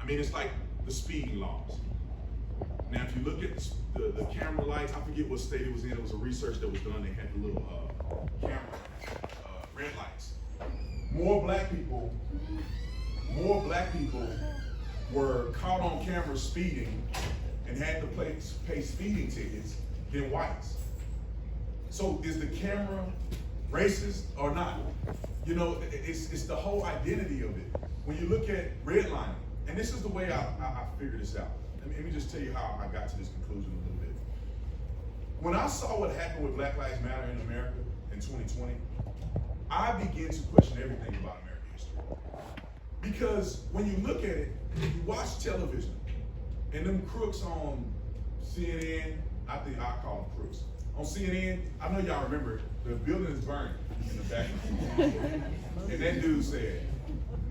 I mean, it's like the speeding laws. Now, if you look at the camera lights, I forget what state it was in. It was a research that was done. They had the little camera red lights. More black people were caught on camera speeding and had to pay speeding tickets than whites. So is the camera racist or not? You know, it's the whole identity of it. When you look at redlining, and this is the way I figured this out. Let me just tell you how I got to this conclusion a little bit. When I saw what happened with Black Lives Matter in America in 2020, I began to question everything about American history. Because when you look at it, you watch television, and them crooks on CNN, I think I call them crooks. On CNN, I know y'all remember, the building is burned in the back. And that dude said,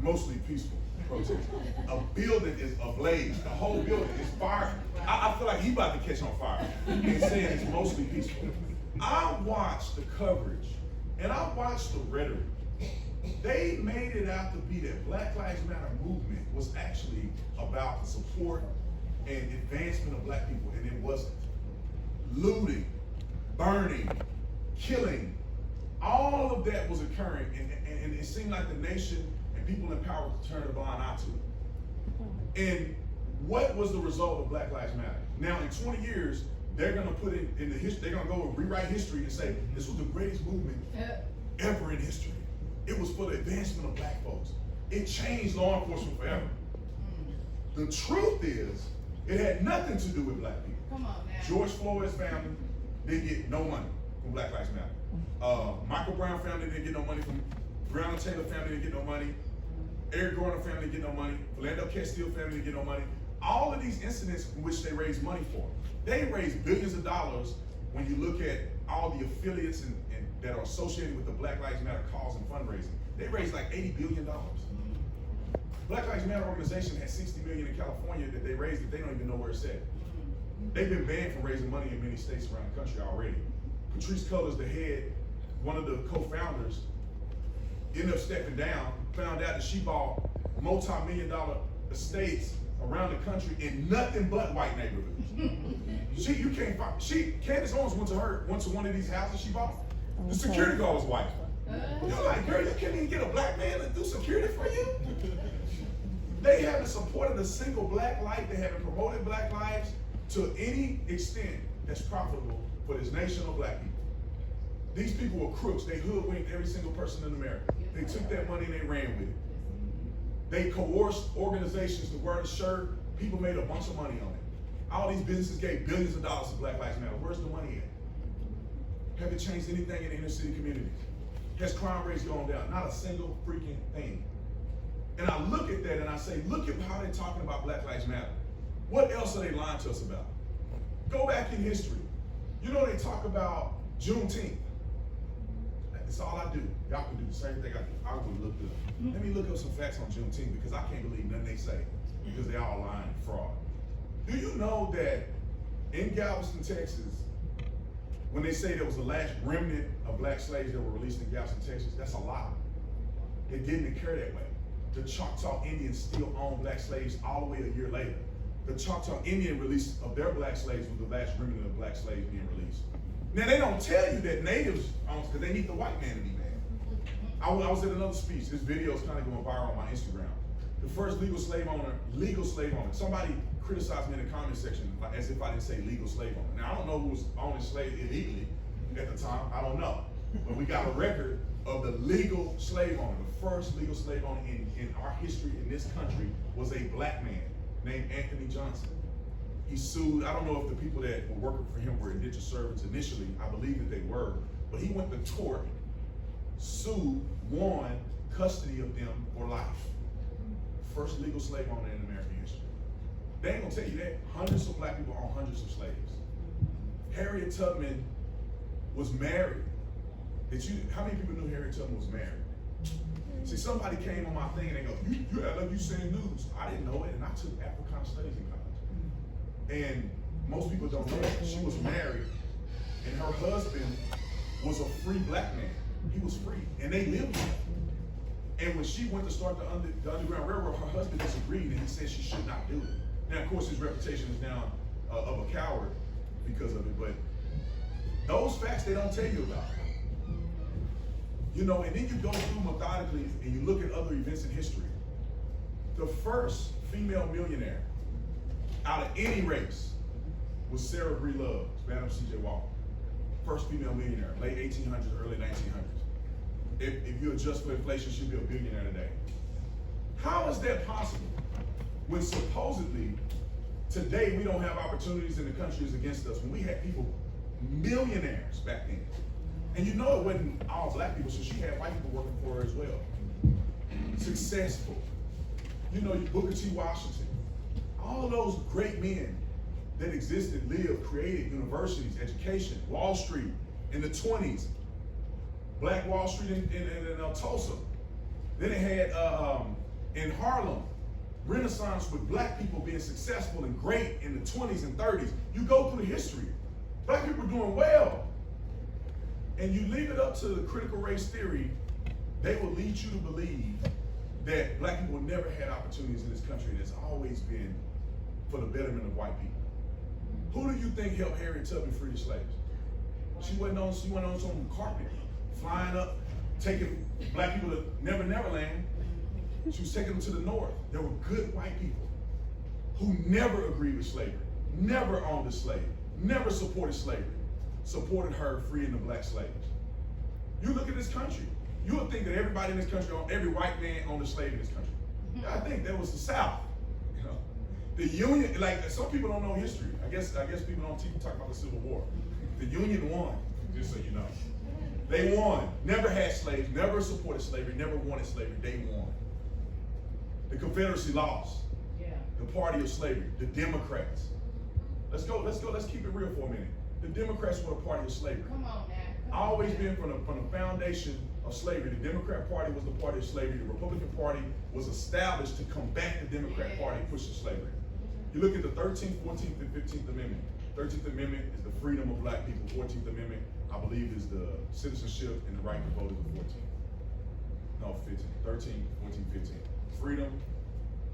mostly peaceful protest. A building is ablaze. The whole building is fire. I feel like he about to catch on fire. And saying it's mostly peaceful. I watched the coverage, and I watched the rhetoric. They made it out to be that Black Lives Matter movement was actually about the support and advancement of black people, and it wasn't. Looting, burning, killing, all of that was occurring, and it seemed like the nation and people in power turned a blind eye to it. And what was the result of Black Lives Matter? Now, in 20 years, they're going to put it in the history. They're going to go and rewrite history and say this was the greatest movement ever in history. It was for the advancement of black folks. It changed law enforcement forever. The truth is, it had nothing to do with black people. Come on now. George Floyd's family didn't get no money from Black Lives Matter. Michael Brown family didn't get no money from Breonna Taylor family didn't get no money. Eric Garner family didn't get no money. Philando Castile family didn't get no money. All of these incidents in which they raised money for, they raised billions of dollars when you look at all the affiliates and that are associated with the Black Lives Matter cause and fundraising. They raised like $80 billion. Black Lives Matter organization has $60 million in California that they raised that they don't even know where it's at. They've been banned from raising money in many states around the country already. Patrice Cullors, the head, one of the co-founders, ended up stepping down, found out that she bought multi-million-dollar estates around the country in nothing but white neighborhoods. Candace Owens went to one of these houses she bought. The security guard was white. You're like, girl, you can't even get a black man to do security for you? They haven't supported a single black life. They haven't promoted black lives to any extent that's profitable for this nation of black people. These people were crooks. They hoodwinked every single person in America. They took that money and they ran with it. They coerced organizations to wear the shirt. People made a bunch of money on it. All these businesses gave billions of dollars to Black Lives Matter. Where's the money at? Have it changed anything in the inner city communities? Has crime rates gone down? Not a single freaking thing. And I look at that and I say, look at how they're talking about Black Lives Matter. What else are they lying to us about? Go back in history. You know they talk about Juneteenth. That's all I do. Y'all can do the same thing I do. I will look it up. Let me look up some facts on Juneteenth because I can't believe nothing they say because they all lying and fraud. Do you know that in Galveston, Texas, when they say there was the last remnant of black slaves that were released in Galveston, Texas, that's a lie. It didn't occur that way. The Choctaw Indians still own black slaves all the way a year later. The Choctaw Indian release of their black slaves was the last remnant of black slaves being released. Now they don't tell you that natives own because they need the white man to be mad. I was at another speech. This video is kind of going viral on my Instagram. The first legal slave owner. Somebody criticized me in the comment section as if I didn't say legal slave owner. Now I don't know who was owning slaves illegally at the time. I don't know. But we got a record of the legal slave owner. The first legal slave owner in our history in this country was a black man named Anthony Johnson. He sued, I don't know if the people that were working for him were indentured servants initially. I believe that they were. But he went to court, sued, won custody of them for life. First legal slave owner in American history. They ain't gonna tell you that. Hundreds of black people own hundreds of slaves. Harriet Tubman was married. How many people knew Harriet Tubman was married? See, somebody came on my thing and they go, you act like you saying news. I didn't know it, and I took Africana studies in college. And most people don't know that. She was married, and her husband was a free black man. He was free, and they lived together. And when she went to start the Underground Railroad, her husband disagreed, and he said she should not do it. Now, of course, his reputation is now of a coward because of it, but those facts they don't tell you about. You know, and then you go through methodically and you look at other events in history. The first female millionaire out of any race was Sarah Bree Love, Madam C.J. Walker. First female millionaire, late 1800s, early 1900s. If you adjust for inflation, she'd be a billionaire today. How is that possible when supposedly today we don't have opportunities in the countries against us, when we had people, millionaires back then? And you know it wasn't all black people, so she had white people working for her as well. Successful. You know, Booker T. Washington. All of those great men that existed, lived, created universities, education, Wall Street in the 20s. Black Wall Street in Tulsa. Then it had in Harlem, Renaissance with black people being successful and great in the 20s and 30s. You go through the history. Black people are doing well. And you leave it up to the critical race theory, they will lead you to believe that black people never had opportunities in this country, and it's always been for the betterment of white people. Who do you think helped Harriet Tubman free the slaves? She went on some carpet, flying up, taking black people to Never Land. She was taking them to the north. There were good white people who never agreed with slavery, never owned a slave, never supported slavery, supported her freeing the black slaves. You look at this country, you would think that everybody in this country, every white man owned a slave in this country. I think that was the South. You know, the Union, like some people don't know history. I guess people on TV talk about the Civil War. The Union won, just so you know. They won. Never had slaves, never supported slavery, never wanted slavery. They won. The Confederacy lost. Yeah. The party of slavery, the Democrats. Let's keep it real for a minute. The Democrats were the party of slavery. Come on, man. Always been from the foundation of slavery. The Democrat Party was the party of slavery. The Republican Party was established to combat the Democrat Party pushing slavery. You look at the 13th, 14th, and 15th Amendment. 13th Amendment is the freedom of black people. 14th Amendment, I believe, is the citizenship and the right to vote is the 14th. No, 15th. 13th, 14th, 15th. Freedom,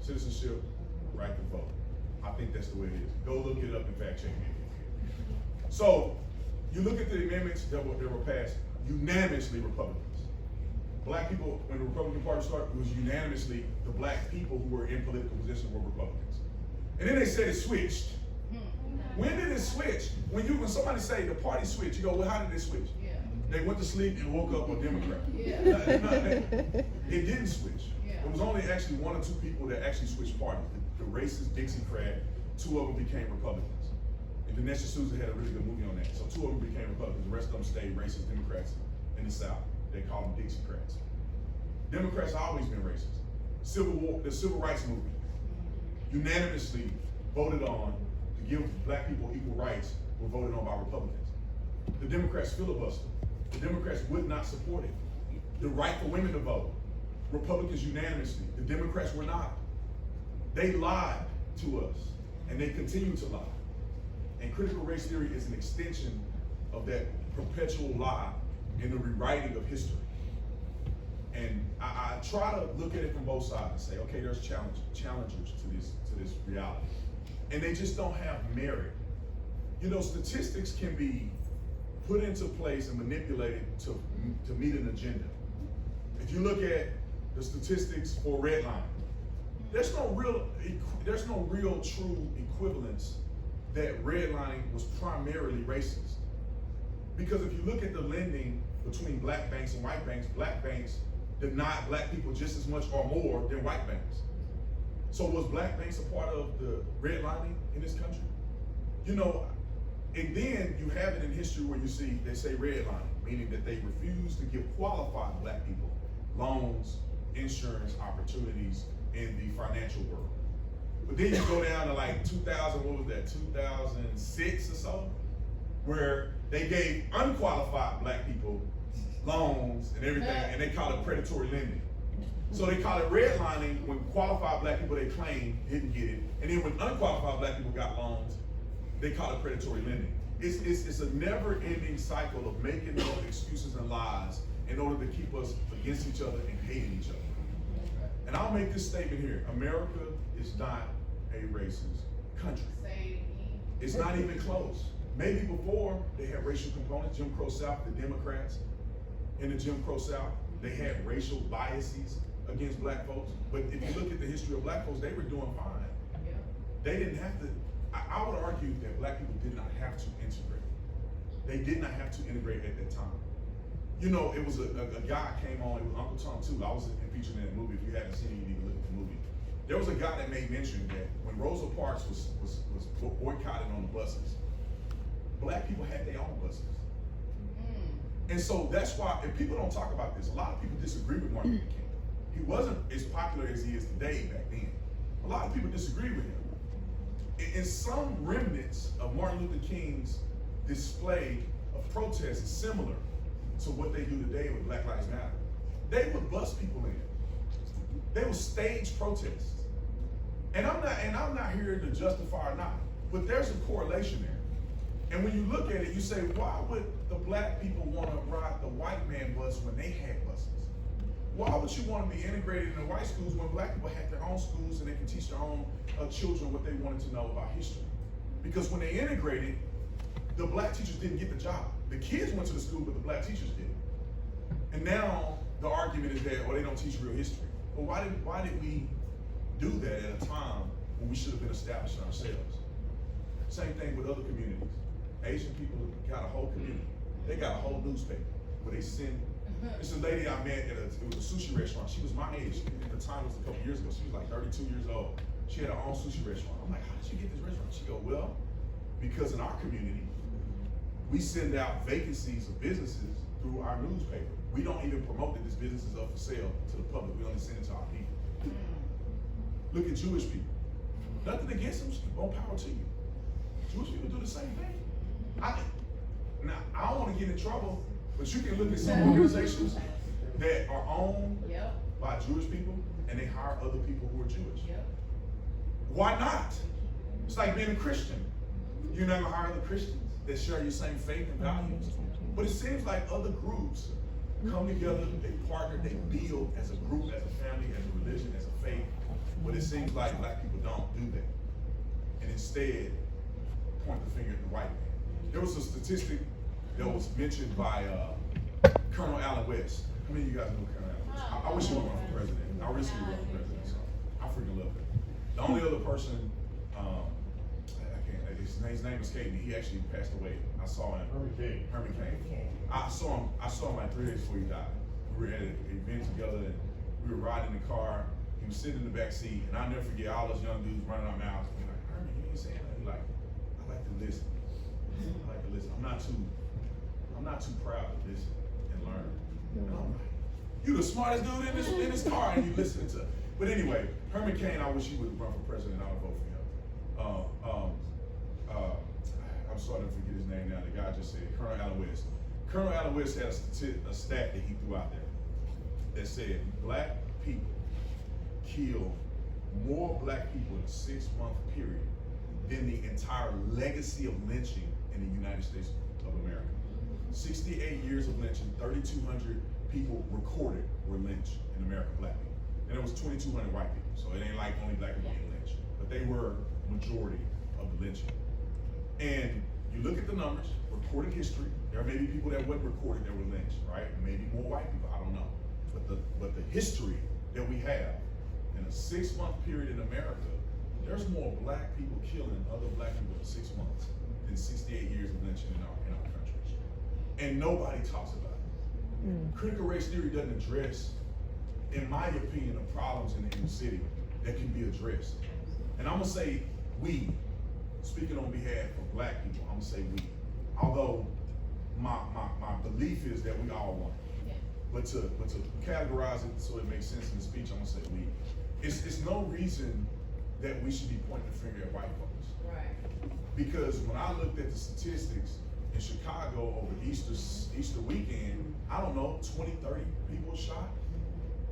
citizenship, right to vote. I think that's the way it is. Go look it up and fact check me. So, you look at the amendments that were passed, unanimously Republicans. Black people, when the Republican Party started, it was unanimously the black people who were in political positions were Republicans. And then they said it switched. When did it switch? When somebody say the party switched, you go, well, how did it switch? Yeah. They went to sleep and woke up a Democrat. Yeah. It didn't switch. Yeah. It was only actually one or two people that actually switched parties. The racist Dixiecrat, two of them became Republicans. And Dinesh D'Souza had a really good movie on that. So two of them became Republicans. The rest of them stayed racist Democrats in the South. They call them Dixiecrats. Democrats have always been racist. The Civil Rights Movement unanimously voted on to give black people equal rights were voted on by Republicans. The Democrats filibustered. The Democrats would not support it. The right for women to vote. Republicans unanimously. The Democrats were not. They lied to us, and they continue to lie. And critical race theory is an extension of that perpetual lie in the rewriting of history. And I try to look at it from both sides and say, okay, there's challengers to this reality. And they just don't have merit. You know, statistics can be put into place and manipulated to meet an agenda. If you look at the statistics for redlining, there's no real true equivalence that redlining was primarily racist. Because if you look at the lending between black banks and white banks denied black people just as much or more than white banks. So was black banks a part of the redlining in this country? You know, and then you have it in history where you see they say redlining, meaning that they refuse to give qualified black people loans, insurance, opportunities in the financial world. But then you go down to like 2006 or so, where they gave unqualified black people loans and everything, and they call it predatory lending. So they call it redlining when qualified black people they claim didn't get it, and then when unqualified black people got loans, they call it predatory lending. It's a never-ending cycle of making up excuses and lies in order to keep us against each other and hating each other. And I'll make this statement here. America is not a racist country. It's not even close. Maybe before they had racial components, Jim Crow South, the Democrats in the Jim Crow South, they had racial biases against black folks. But if you look at the history of black folks, they were doing fine. Yeah. They didn't have to, I would argue that black people did not have to integrate. They did not have to integrate at that time. You know, it was a guy came on, it was Uncle Tom too. I was featured in that movie. If you haven't seen it, you need to look at the movie. There was a guy that made mention that when Rosa Parks was boycotted on the buses, black people had their own buses. And so that's why, and people don't talk about this, a lot of people disagree with Martin Luther King. He wasn't as popular as he is today back then. A lot of people disagree with him. And some remnants of Martin Luther King's display of protest is similar to what they do today with Black Lives Matter. They would bus people in. They would stage protests. And I'm not here to justify or not, but there's a correlation there. And when you look at it, you say, why would the black people want to ride the white man bus when they had buses? Why would you want to be integrated in the white schools when black people had their own schools and they can teach their own children what they wanted to know about history? Because when they integrated, the black teachers didn't get the job. The kids went to the school, but the black teachers didn't. And now the argument is that, oh, they don't teach real history. Well, why did we do that at a time when we should have been establishing ourselves? Same thing with other communities. Asian people got a whole community. They got a whole newspaper where they send. It's a lady I met at it was a sushi restaurant. She was my age. At the time, it was a couple years ago. She was like 32 years old. She had her own sushi restaurant. I'm like, how did you get this restaurant? She go, well, because in our community, we send out vacancies of businesses through our newspaper. We don't even promote that this business is up for sale to the public. We only send it to our people. Look at Jewish people. Nothing against them, more power to you. Jewish people do the same thing. I don't want to get in trouble, but you can look at some organizations that are owned by Jewish people and they hire other people who are Jewish. Why not? It's like being a Christian. You're not gonna hire other Christians that share your same faith and values. But it seems like other groups come together, they partner, they build as a group, as a family, as a religion, as a faith. But it seems like black people don't do that. And instead, point the finger at the white man. There was a statistic that was mentioned by Colonel Allen West. How many of you guys know Colonel Allen West? I wish he would run for president. I wish he would run for president. So I freaking love him. The only other person, his name escaped me. He actually passed away. I saw him. Herman Cain. I saw him like 3 days before he died. We were at an event together and we were riding in the car. He was sitting in the back seat, and I'll never forget all those young dudes running our mouths. We're like, Herman, you ain't saying nothing. Like, I like to listen. I like to listen. I'm not too proud to listen and learn. And I'm like, you the smartest dude in this car, and you listening to. But anyway, Herman Cain, I wish he would run for president. I would vote for him. I'm starting to forget his name now. The guy just said Colonel Allen West. Colonel Allen West had a stat that he threw out there that said black people kill more black people in a 6-month period than the entire legacy of lynching in the United States of America. 68 years of lynching, 3,200 people recorded were lynched in America, black people. And it was 2,200 white people, so it ain't like only black people getting lynched. But they were majority of the lynching. And you look at the numbers, recorded history, there may be people that weren't recorded that were lynched, right? Maybe more white people, I don't know. But the history that we have in a 6-month period in America, there's more black people killing other black people in 6 months than 68 years of lynching in our country. And nobody talks about it. Critical race theory doesn't address, in my opinion, the problems in the inner city that can be addressed. And I'm gonna say we, speaking on behalf of black people, I'm gonna say we. Although my belief is that we all want it. But to categorize it so it makes sense in the speech, I'm gonna say we. It's no reason that we should be pointing the finger at white folks. Right. Because when I looked at the statistics in Chicago over Easter weekend, I don't know, 20, 30 people shot.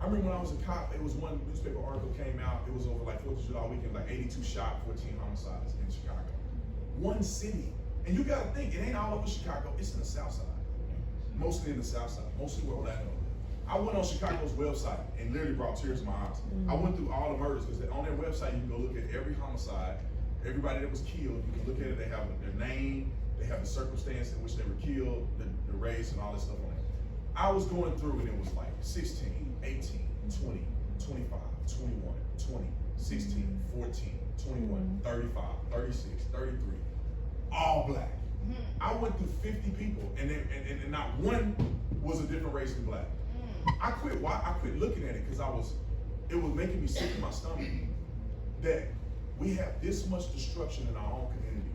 I remember when I was a cop, it was one newspaper article came out, it was over like 4th of July weekend, like 82 shot, 14 homicides in Chicago. One city. And you gotta think, it ain't all over Chicago, it's in the South Side. Mostly in the South Side, mostly where Orlando live. I went on Chicago's website and literally brought tears to my eyes. I went through all the murders because on their website you can go look at every homicide, everybody that was killed. You can look at it. They have their name, they have the circumstance in which they were killed, the race, and all that stuff on it. I was going through and it was like 16, 18, 20, 25, 21, 20, 16, 14, 21, 35, 36, 33, all black. I went through 50 people and not one was a different race than black. I quit looking at it because it was making me sick in my stomach that we have this much destruction in our own community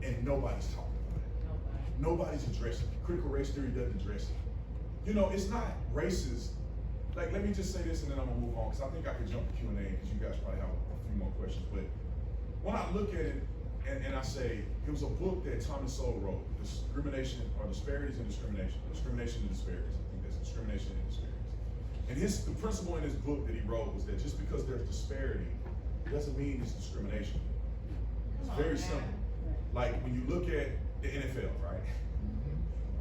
and nobody's talking about it. Nobody's addressing it. Critical race theory doesn't address it. You know, it's not racist. Like, let me just say this and then I'm gonna move on because I think I could jump to Q&A because you guys probably have a few more questions. But when I look at it and I say, it was a book that Thomas Sowell wrote, Discrimination or Disparities and Discrimination. Discrimination and Disparities. I think that's Discrimination and Disparities. And the principle in this book that he wrote was that just because there's disparity doesn't mean it's discrimination. It's very simple. Like when you look at the NFL, right?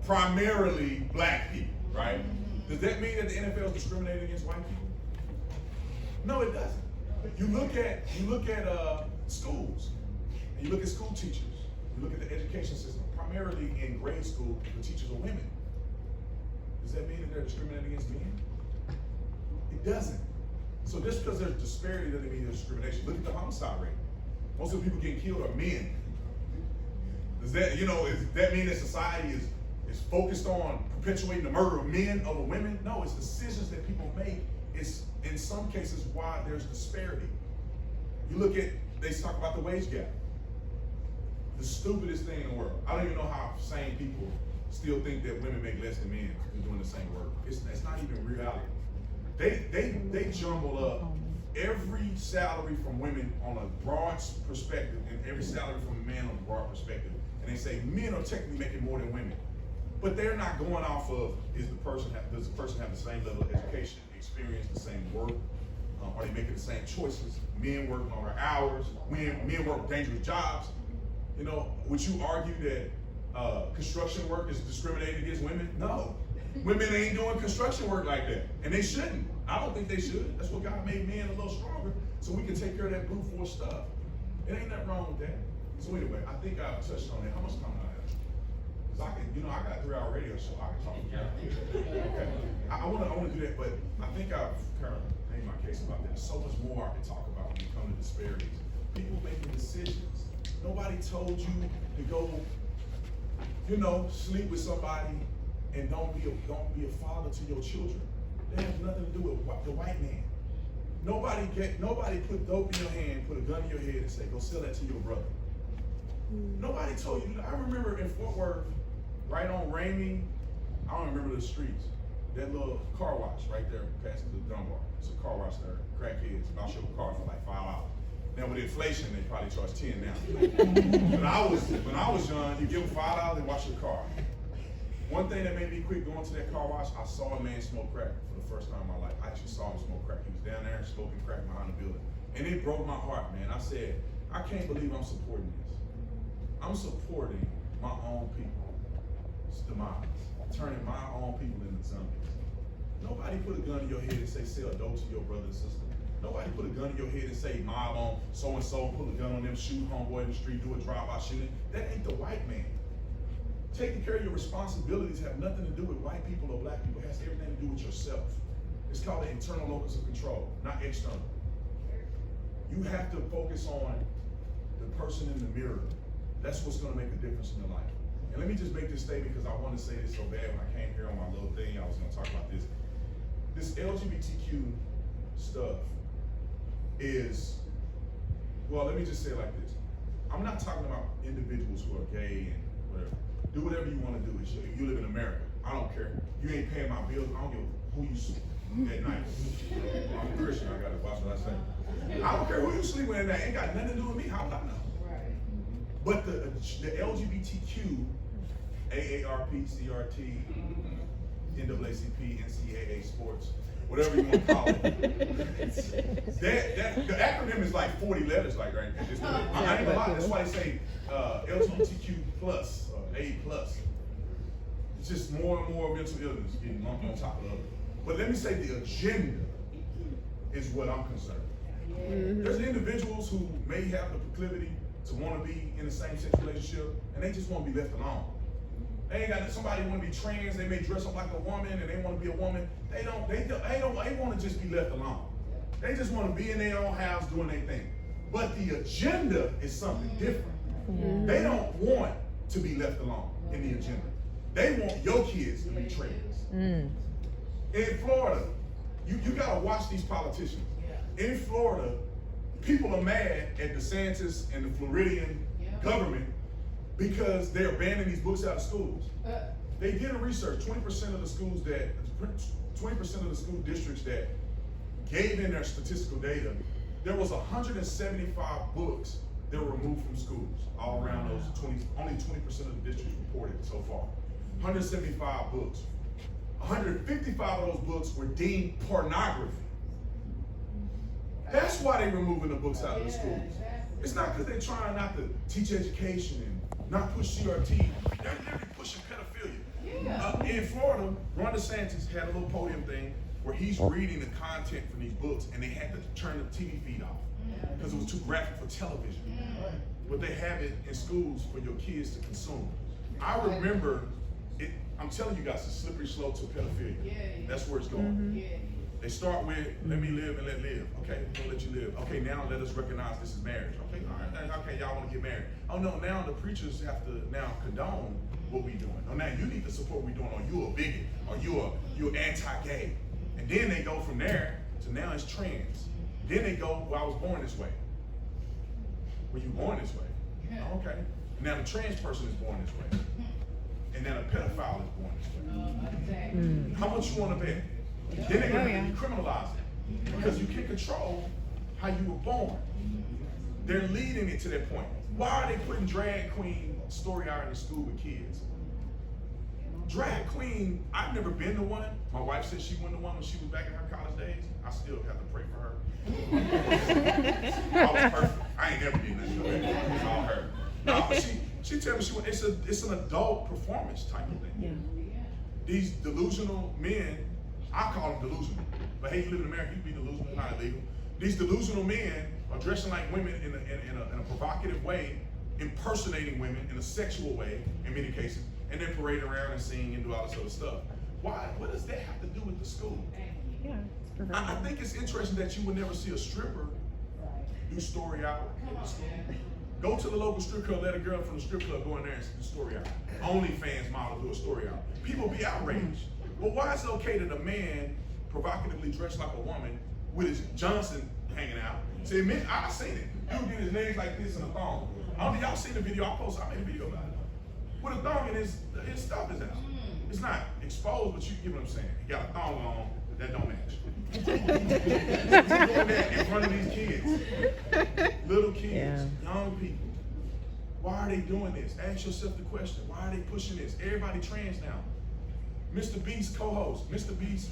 Primarily black people, right? Does that mean that the NFL is discriminating against white people? No, it doesn't. You look at schools, and you look at school teachers. You look at the education system. Primarily in grade school, the teachers are women. Does that mean that they're discriminating against men? It doesn't. So just because there's disparity doesn't mean there's discrimination. Look at the homicide rate. Most of the people getting killed are men. Does that mean that society is focused on perpetuating the murder of men over women? No, it's decisions that people make. It's in some cases why there's disparity. You look at, they talk about the wage gap. The stupidest thing in the world. I don't even know how sane people still think that women make less than men for doing the same work. It's not even reality. They jumble up every salary from women on a broad perspective and every salary from a man on a broad perspective. And they say men are technically making more than women. But they're not going off of does the person have the same level of education, experience, the same work? Are they making the same choices? Men work longer hours, men work dangerous jobs. You know, would you argue that construction work is discriminating against women? No. Women ain't doing construction work like that, and they shouldn't. I don't think they should. That's what God made men a little stronger, so we can take care of that brute force stuff. It ain't nothing wrong with that. So anyway, I think I touched on that. How much time do I have? Because I got a 3-hour radio show. I can talk about it. Okay. I want to do that, but I think I've kind of made my case about that. There's so much more I can talk about when it comes to disparities. People making decisions. Nobody told you to go, sleep with somebody and don't be a father to your children. That has nothing to do with the white man. Nobody put dope in your hand, put a gun in your head and say, go sell that to your brother. Nobody told you. I remember in Fort Worth, right on Ramey, I don't remember the streets, that little car wash right there past the Dunbar. It's a car wash there, crackheads. I'll ship a car for like $5. Now with inflation, they probably charge 10 now. When I was young, you give them $5, they wash your car. One thing that made me quit going to that car wash, I saw a man smoke crack for the first time in my life. I actually saw him smoke crack. He was down there smoking crack behind the building. And it broke my heart, man. I said, I can't believe I'm supporting this. I'm supporting my own people's demise, turning my own people into zombies. Nobody put a gun in your head and say, sell dope to your brother and sister. Nobody put a gun in your head and say, mob on so-and-so, pull a gun on them, shoot homeboy in the street, do a drive-by shooting. That ain't the white man. Taking care of your responsibilities have nothing to do with white people or black people. It has everything to do with yourself. It's called the internal locus of control, not external. You have to focus on the person in the mirror. That's what's going to make a difference in your life. And let me just make this statement because I want to say this so bad. When I came here on my little thing, I was going to talk about this. This LGBTQ stuff is, well, let me just say it like this. I'm not talking about individuals who are gay and whatever. Do whatever you want to do. You live in America. I don't care. You ain't paying my bills. I don't give who you sleep at night. I'm a Christian. I got to watch what I say. I don't care who you sleep with at night. Ain't got nothing to do with me. How would I know? Right. But the LGBTQ, AARP, CRT, NAACP, NCAA sports, whatever you want to call it. The acronym is like 40 letters, like right at this point. I ain't gonna lie. That's why they say LGBTQ plus or A plus. It's just more and more mental illness getting on top of the other. But let me say the agenda is what I'm concerned with. There's individuals who may have the proclivity to want to be in the same sex relationship, and they just want to be left alone. They ain't got somebody want to be trans. They may dress up like a woman, and they want to be a woman. They want to just be left alone. They just want to be in their own house doing their thing. But the agenda is something different. They don't want to be left alone in the agenda. They want your kids to be trans. In Florida, you gotta watch these politicians. In Florida, people are mad at DeSantis and the Floridian government because they're banning these books out of schools. They did a research, 20% of the school districts that gave in their statistical data, there was 175 books that were removed from schools all around those 20, only 20% of the districts reported so far. 175 books. 155 of those books were deemed pornography. That's why they're removing the books out of the schools. It's not because they're trying not to teach education and not push CRT. They're literally pushing pedophilia. In Florida, Ron DeSantis had a little podium thing where he's reading the content from these books, and they had to turn the TV feed off because it was too graphic for television. But they have it in schools for your kids to consume. I remember it. I'm telling you guys, it's a slippery slope to pedophilia. That's where it's going. They start with, let me live and let live. Okay, we're gonna let you live. Okay, now let us recognize this is marriage. Okay, all right, okay, y'all wanna get married. Oh no, now the preachers have to now condone what we doing. Oh, now you need to support what we doing, or you a bigot, or you're anti-gay. And then they go from there to now it's trans. Then they go, well, I was born this way. Were you born this way? Oh, okay. And now the trans person is born this way. And then a pedophile is born this way. How much you want to bet? Then they're going to decriminalize it because you can't control how you were born. They're leading it to that point. Why are they putting drag queen story hour in the school with kids? Drag queen, I've never been to one. My wife said she went to one when she was back in her college days. I still have to pray for her. I was perfect. I ain't never did nothing to her. It was all her. No, but she told me she went, it's an adult performance type of thing. These delusional men, I call them delusional, but hey, you live in America, you can be delusional, it's not illegal. These delusional men are dressing like women in a provocative way, impersonating women in a sexual way in many cases, and then parade around and sing and do all this other stuff. Why? What does that have to do with the school? I think it's interesting that you would never see a stripper do story hour in the school. Go to the local strip club, let a girl from the strip club go in there and do story hour. OnlyFans model do a story hour. People be outraged. Well, why is it okay that a man provocatively dressed like a woman with his Johnson hanging out? See, man, I seen it. Dude did his legs like this in a thong. I don't know, y'all seen the video I posted. I made a video about it. With a thong and his stuff is out. It's not exposed, but you get what I'm saying. He got a thong on, but that don't match. He's doing that in front of these kids. Little kids, young people. Why are they doing this? Ask yourself the question. Why are they pushing this? Everybody trans now. Mr. Beast co-host. Mr. Beast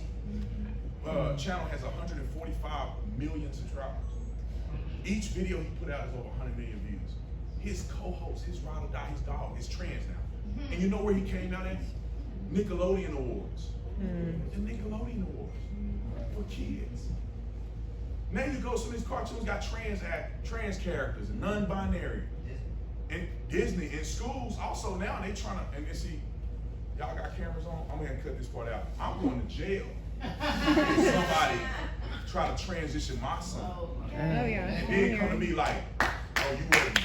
channel has 145 million subscribers. Each video he put out is over 100 million views. His co-host, his ride or die, his dog is trans now. And you know where he came out at? Nickelodeon Awards. The Nickelodeon Awards for kids. Now you go, some of these cartoons got trans characters and non-binary. And Disney, in schools also now, they trying to, and see, y'all got cameras on? I'm gonna cut this part out. I'm going to jail if somebody try to transition my son. And then come to me like, oh, you wouldn't.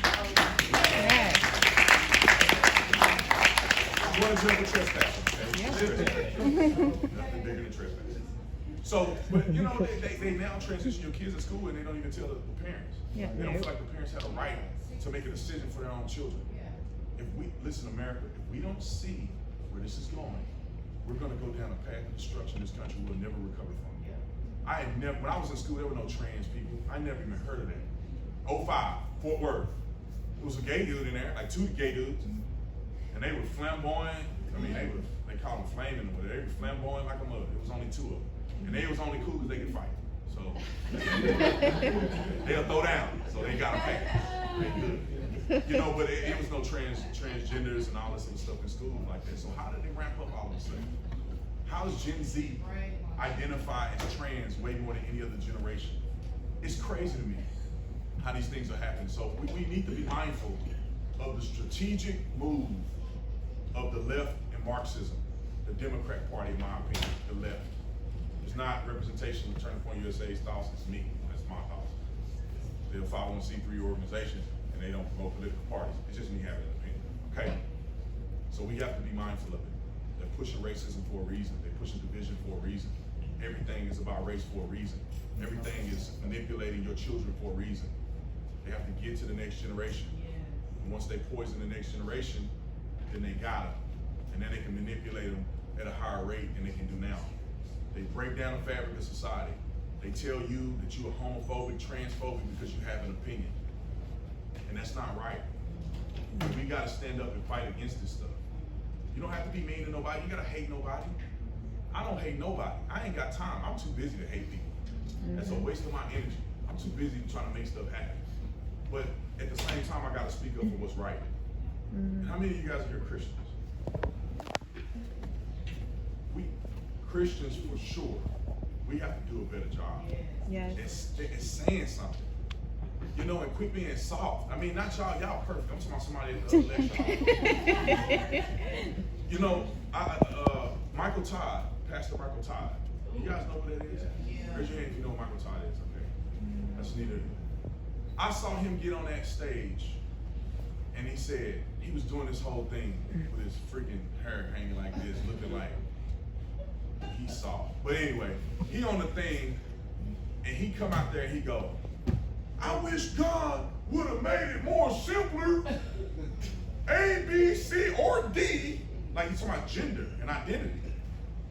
I'm going to jail for trespassing. Nothing bigger than trespassing. So, but you know, they now transition your kids at school and they don't even tell the parents. They don't feel like the parents have a right to make a decision for their own children. If we, listen, America, if we don't see where this is going, we're going to go down a path of destruction this country will never recover from. I had never, when I was in school, there were no trans people. I never even heard of that. 05, Fort Worth. There was a gay dude in there, like 2 gay dudes, and they were flamboyant. I mean, they call them flaming, but they were flamboyant like a mother. There was only 2 of them. And they was only cool because they could fight. So, they'll throw down, so they got to pay. They good. You know, but it was no transgenders and all this other stuff in school like that. So how did they ramp up all of a sudden? How is Gen Z identify as trans way more than any other generation? It's crazy to me how these things are happening. So we need to be mindful of the strategic move of the left and Marxism, the Democrat Party, in my opinion, the left. It's not representation of Turning Point USA's thoughts, it's me, that's my thoughts. They're a 501c3 organization and they don't promote political parties. It's just me having an opinion, okay? So we have to be mindful of it. They're pushing racism for a reason. They're pushing division for a reason. Everything is about race for a reason. Everything is manipulating your children for a reason. They have to get to the next generation. And once they poison the next generation, then they got them. And then they can manipulate them at a higher rate than they can do now. They break down the fabric of society. They tell you that you are homophobic, transphobic because you have an opinion. And that's not right. We gotta stand up and fight against this stuff. You don't have to be mean to nobody. You gotta hate nobody. I don't hate nobody. I ain't got time. I'm too busy to hate people. That's a waste of my energy. I'm too busy trying to make stuff happen. But at the same time, I gotta speak up for what's right. And how many of you guys are here Christians? We Christians for sure, we have to do a better job. Yes. It's saying something. You know, and quit being soft. I mean, not y'all perfect. I'm talking about somebody that less y'all. You know, Michael Todd, Pastor Michael Todd. You guys know who that is? Raise your hand if you know who Michael Todd is, okay? That's neither. I saw him get on that stage and he said, he was doing this whole thing with his freaking hair hanging like this, looking like he's soft. But anyway, he on the thing and he come out there and he go, I wish God would have made it more simpler. A, B, C, or D. Like he's talking about gender and identity.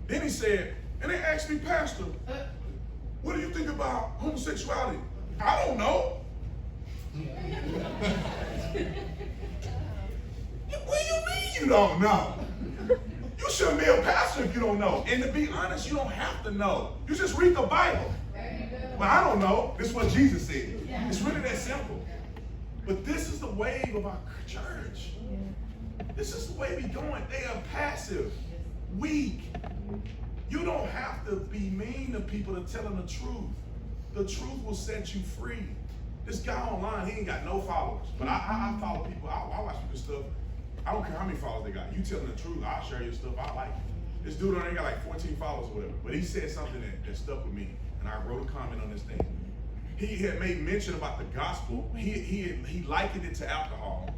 Then he said, and they asked me, Pastor, what do you think about homosexuality? I don't know. What do you mean you don't know? You shouldn't be a pastor if you don't know. And to be honest, you don't have to know. You just read the Bible. But I don't know. This is what Jesus said. It's really that simple. But this is the wave of our church. This is the way we going. They are passive, weak. You don't have to be mean to people to tell them the truth. The truth will set you free. This guy online, he ain't got no followers. But I follow people. I watch people's stuff. I don't care how many followers they got. You tell them the truth, I'll share your stuff. I like it. This dude only got like 14 followers or whatever. But he said something that stuck with me. And I wrote a comment on this thing. He had made mention about the gospel. He likened it to alcohol.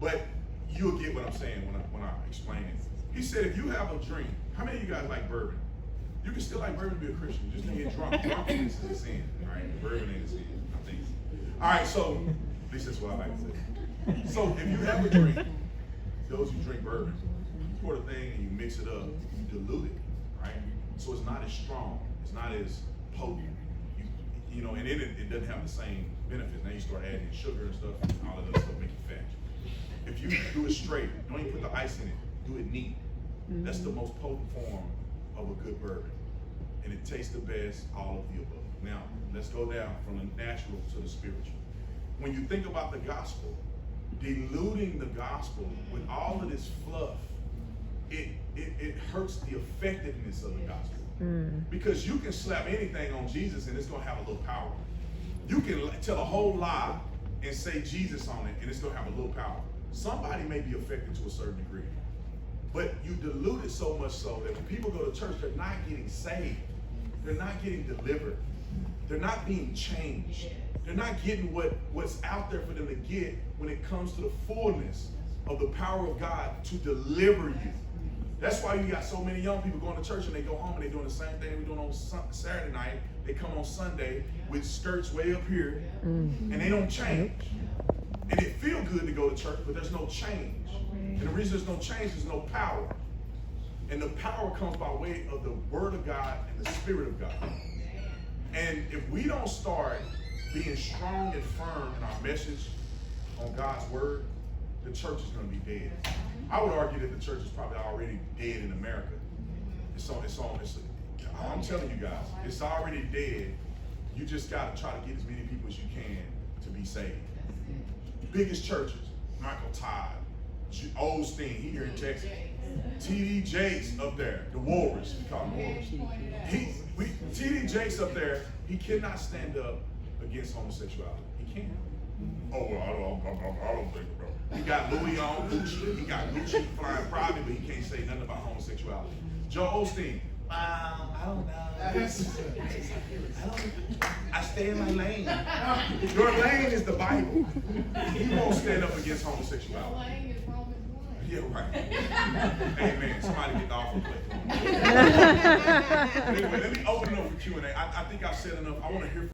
But you'll get what I'm saying when I explain it. He said, if you have a drink, how many of you guys like bourbon? You can still like bourbon to be a Christian. Just to get drunk. Drunkenness is a sin, right? Bourbon ain't a sin, I think. All right, so, at least that's what I like to say. So if you have a drink, those who drink bourbon, you pour the thing and you mix it up, you dilute it, right? So it's not as strong, it's not as potent. You know, and then it doesn't have the same benefits. Now you start adding sugar and stuff, and all of that stuff make you fat. If you do it straight, don't even put the ice in it, do it neat. That's the most potent form of a good bourbon. And it tastes the best, all of the above. Now, let's go down from the natural to the spiritual. When you think about the gospel, diluting the gospel with all of this fluff, it hurts the effectiveness of the gospel. Because you can slap anything on Jesus and it's going to have a little power. You can tell a whole lie and say Jesus on it and it's going to have a little power. Somebody may be affected to a certain degree. But you dilute it so much so that when people go to church, they're not getting saved. They're not getting delivered. They're not being changed. They're not getting what's out there for them to get when it comes to the fullness of the power of God to deliver you. That's why you got so many young people going to church and they go home and they're doing the same thing we're doing on Saturday night. They come on Sunday with skirts way up here and they don't change. And it feels good to go to church, but there's no change. And the reason there's no change is no power. And the power comes by way of the Word of God and the Spirit of God. And if we don't start being strong and firm in our message on God's Word, the church is going to be dead. I would argue that the church is probably already dead in America. I'm telling you guys, it's already dead. You just got to try to get as many people as you can to be saved. Biggest churches, Michael Todd, Osteen, he here in Texas. TD Jakes up there, the Warriors, we call him Warriors. TD Jakes up there, he cannot stand up against homosexuality. He can't. Oh, well, I don't think about it. He got Louis on Gucci. He got Gucci flying private, but he can't say nothing about homosexuality. Joe Osteen, I don't know. I stay in my lane. Your lane is the Bible. He won't stand up against homosexuality. Your lane is Romans 1. Yeah, right. Amen. Somebody get the offering plate. Anyway, let me open it up for Q&A. I think I've said enough. I want to hear from